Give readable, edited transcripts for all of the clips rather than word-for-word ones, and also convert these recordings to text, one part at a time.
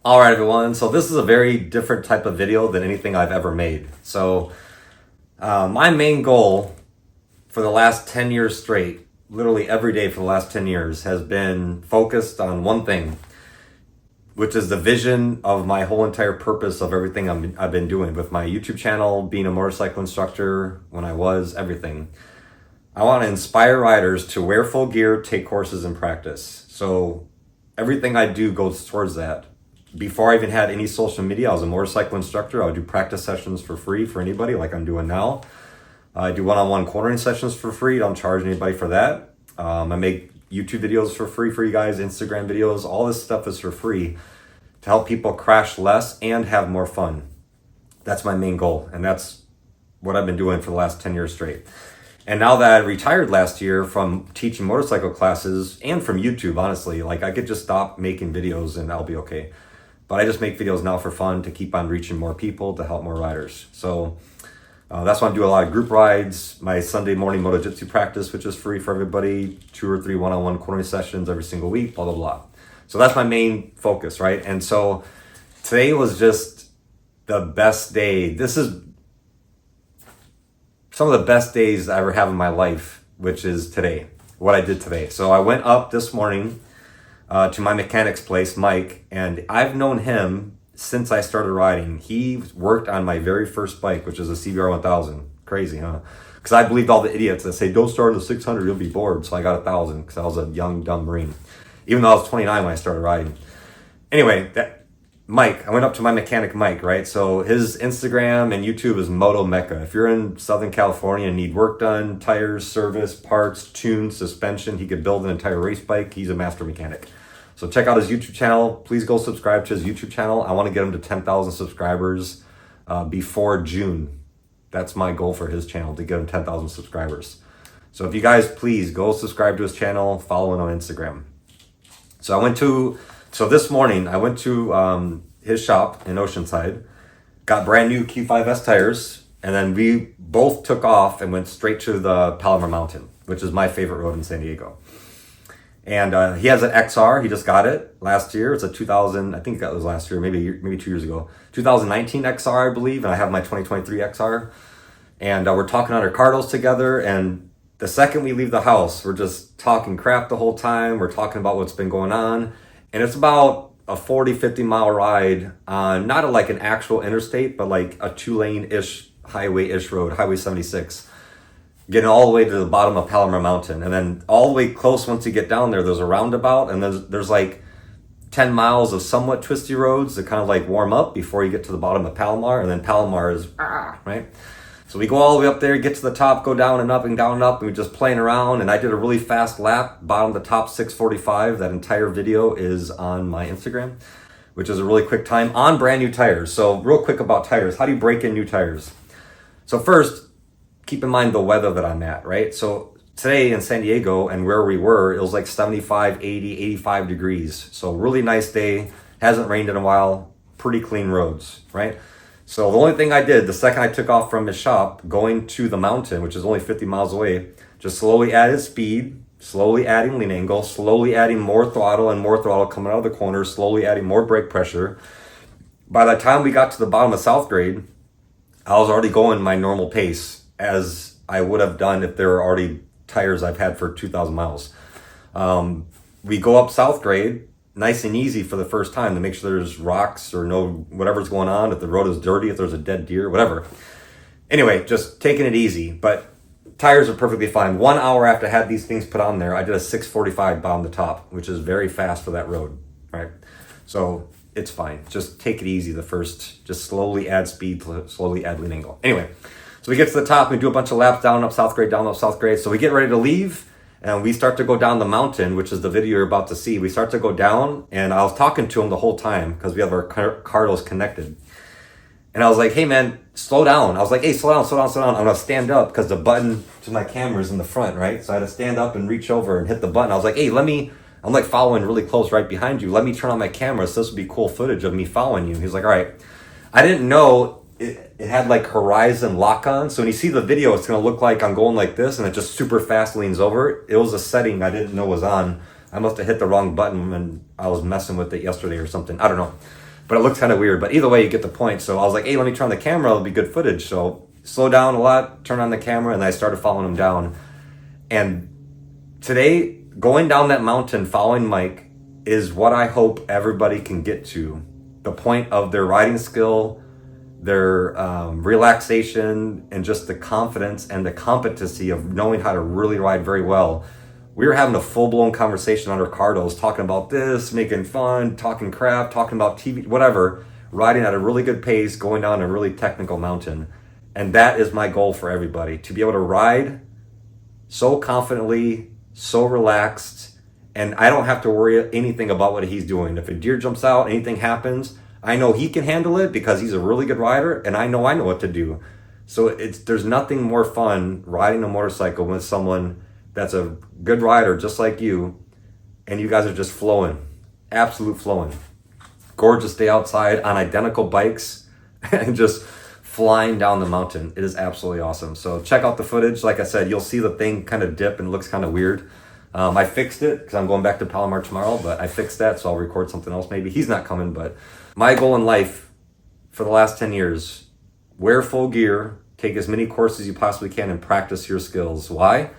All right, everyone. So this is a very different type of video than anything I've ever made. So my main goal for the last 10 years straight, literally every day for the last 10 years, has been focused on one thing, which is the vision of my whole entire purpose of everything I've been doing with my YouTube channel, being a motorcycle instructor, when I was, everything. I want to inspire riders to wear full gear, take courses, and practice. So everything I do goes towards that. Before I even had any social media, I was a motorcycle instructor. I would do practice sessions for free for anybody, like I'm doing now. I do one-on-one cornering sessions for free. Don't charge anybody for that. I make YouTube videos for free for you guys, Instagram videos. All this stuff is for free to help people crash less and have more fun. That's my main goal, and that's what I've been doing for the last 10 years straight. And now that I retired last year from teaching motorcycle classes and from YouTube, honestly, like I could just stop making videos and I'll be okay. But I just make videos now for fun to keep on reaching more people, to help more riders. So that's why I'm doing a lot of group rides, my Sunday morning MotoJitsu practice, which is free for everybody, 2 or 3 one-on-one cornering sessions every single week, blah, blah, blah. So that's my main focus, right? And so today was just the best day. This is some of the best days I ever have in my life, which is today, what I did today. So I went up this morning to my mechanic's place, Mike, and I've known him since I started riding. He worked on my very first bike, which is a CBR 1000. Crazy, huh? Because I believed all the idiots that say, don't start in the 600, you'll be bored. So I got 1000 because I was a young, dumb Marine. Even though I was 29 when I started riding. Anyway, Mike, I went up to my mechanic, Mike, right? So his Instagram and YouTube is Moto Mecca. If you're in Southern California and need work done, tires, service, parts, tunes, suspension, he could build an entire race bike. He's a master mechanic. So check out his YouTube channel. Please go subscribe to his YouTube channel. I want to get him to 10,000 subscribers before June. That's my goal for his channel, to get him 10,000 subscribers. So if you guys please go subscribe to his channel, follow him on Instagram. So this morning I went to his shop in Oceanside, got brand new Q5S tires, and then we both took off and went straight to the Palomar Mountain, which is my favorite road in San Diego. And he has an XR. He just got it last year. It's a 2000, I think it was last year, maybe 2 years ago. 2019 XR, I believe, and I have my 2023 XR. And we're talking on our Cardos together, and the second we leave the house, we're just talking crap the whole time. We're talking about what's been going on. And it's about a 40, 50 mile ride on not like an actual interstate, but like a 2-lane-ish highway-ish road, Highway 76. Getting all the way to the bottom of Palomar Mountain. And then all the way close, once you get down there, there's a roundabout, and there's like 10 miles of somewhat twisty roads that kind of like warm up before you get to the bottom of Palomar. And then Palomar is, right? So we go all the way up there, get to the top, go down and up and down and up, and we're just playing around. And I did a really fast lap, bottom of the top 6:45. That entire video is on my Instagram, which is a really quick time on brand new tires. So real quick about tires. How do you break in new tires? So first, keep in mind the weather that I'm at, right? So today in San Diego and where we were, it was like 75, 80, 85 degrees. So really nice day. Hasn't rained in a while. Pretty clean roads, right? So the only thing I did, the second I took off from his shop, going to the mountain, which is only 50 miles away, just slowly added speed, slowly adding lean angle, slowly adding more throttle and more throttle coming out of the corner, slowly adding more brake pressure. By the time we got to the bottom of South Grade, I was already going my normal pace, as I would have done if there were already tires I've had for 2,000 miles. We go up South Grade, nice and easy for the first time, to make sure there's rocks or no whatever's going on, if the road is dirty, if there's a dead deer, whatever. Anyway, just taking it easy, but tires are perfectly fine. 1 hour after I had these things put on there, I did a 6:45 bottom to top, which is very fast for that road, right? So it's fine. Just take it easy just slowly add speed, slowly add lean angle. Anyway, so we get to the top, we do a bunch of laps down, up South Grade, down, up South Grade. So we get ready to leave, and we start to go down the mountain, which is the video you're about to see. We start to go down, and I was talking to him the whole time because we have our Cardos connected. And I was like, hey man, slow down. I was like, hey, slow down. I'm gonna stand up because the button to my camera is in the front, right? So I had to stand up and reach over and hit the button. I was like, hey, I'm like following really close right behind you. Let me turn on my camera so this would be cool footage of me following you. He's like, all right. I didn't know it had like horizon lock on. So when you see the video, it's going to look like I'm going like this and it just super fast leans over. It was a setting I didn't know was on. I must have hit the wrong button and I was messing with it yesterday or something. I don't know. but it looks kind of weird. But either way, you get the point. So I was like, hey, let me turn on the camera. It'll be good footage. So slow down a lot, turn on the camera, and I started following him down. And today, going down that mountain, following Mike, is what I hope everybody can get to. The point of their riding skill, their relaxation, and just the confidence and the competency of knowing how to really ride very well. We were having a full-blown conversation on Ricardo's, talking about this, making fun, talking crap, talking about TV, whatever, riding at a really good pace, going down a really technical mountain. And that is my goal for everybody, to be able to ride so confidently, so relaxed, and I don't have to worry anything about what he's doing. If a deer jumps out, anything happens, I know he can handle it because he's a really good rider, and I know what to do. So there's nothing more fun riding a motorcycle with someone that's a good rider just like you, and you guys are just flowing, absolute flowing. Gorgeous day outside on identical bikes and just flying down the mountain. It is absolutely awesome. So check out the footage. Like I said, you'll see the thing kind of dip and it looks kind of weird. I fixed it because I'm going back to Palomar tomorrow, but I fixed that, so I'll record something else maybe. He's not coming, but my goal in life for the last 10 years, wear full gear, take as many courses as you possibly can, and practice your skills. Why?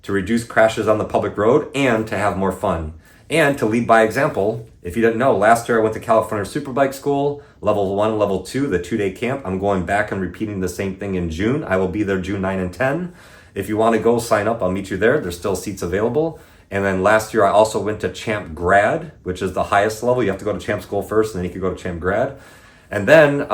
To reduce crashes on the public road and to have more fun. And to lead by example. If you didn't know, last year I went to California Superbike School, level 1, level 2, the 2-day camp. I'm going back and repeating the same thing in June. I will be there June 9 and 10. If you want to go, sign up. I'll meet you there. There's still seats available. And then last year I also went to Champ Grad, which is the highest level. You have to go to Champ School first, and then you can go to Champ Grad. And then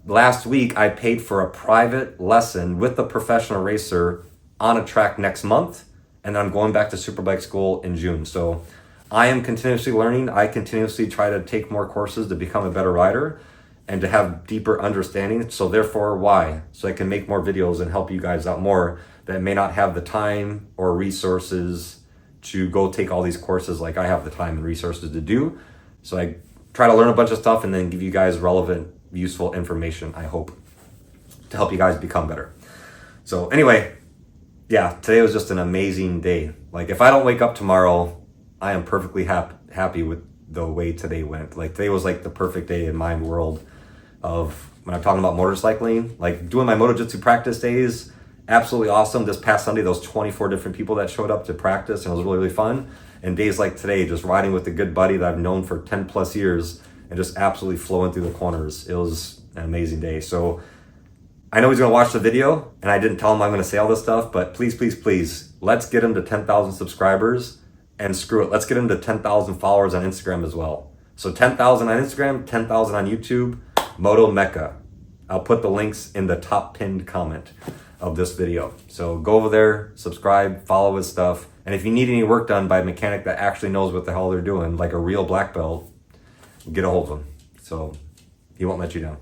last week I paid for a private lesson with a professional racer on a track next month. And I'm going back to Superbike School in June. So I am continuously learning. I continuously try to take more courses to become a better rider and to have deeper understanding. So therefore, why? So I can make more videos and help you guys out more that may not have the time or resources to go take all these courses like I have the time and resources to do. So I try to learn a bunch of stuff and then give you guys relevant, useful information, I hope, to help you guys become better. So anyway, yeah, today was just an amazing day. Like if I don't wake up tomorrow, I am perfectly happy with the way today went. Like today was like the perfect day in my world of when I'm talking about motorcycling, like doing my MotoJitsu practice days. Absolutely awesome. This past Sunday, those 24 different people that showed up to practice, and it was really, really fun. And days like today, just riding with a good buddy that I've known for 10 plus years and just absolutely flowing through the corners. It was an amazing day. So I know he's going to watch the video, and I didn't tell him I'm going to say all this stuff, but please, please, please, let's get him to 10,000 subscribers, and screw it. Let's get him to 10,000 followers on Instagram as well. So 10,000 on Instagram, 10,000 on YouTube, Moto Mecca. I'll put the links in the top pinned comment of this video. So go over there, subscribe, follow his stuff. And if you need any work done by a mechanic that actually knows what the hell they're doing, like a real black belt, get a hold of him. So he won't let you down.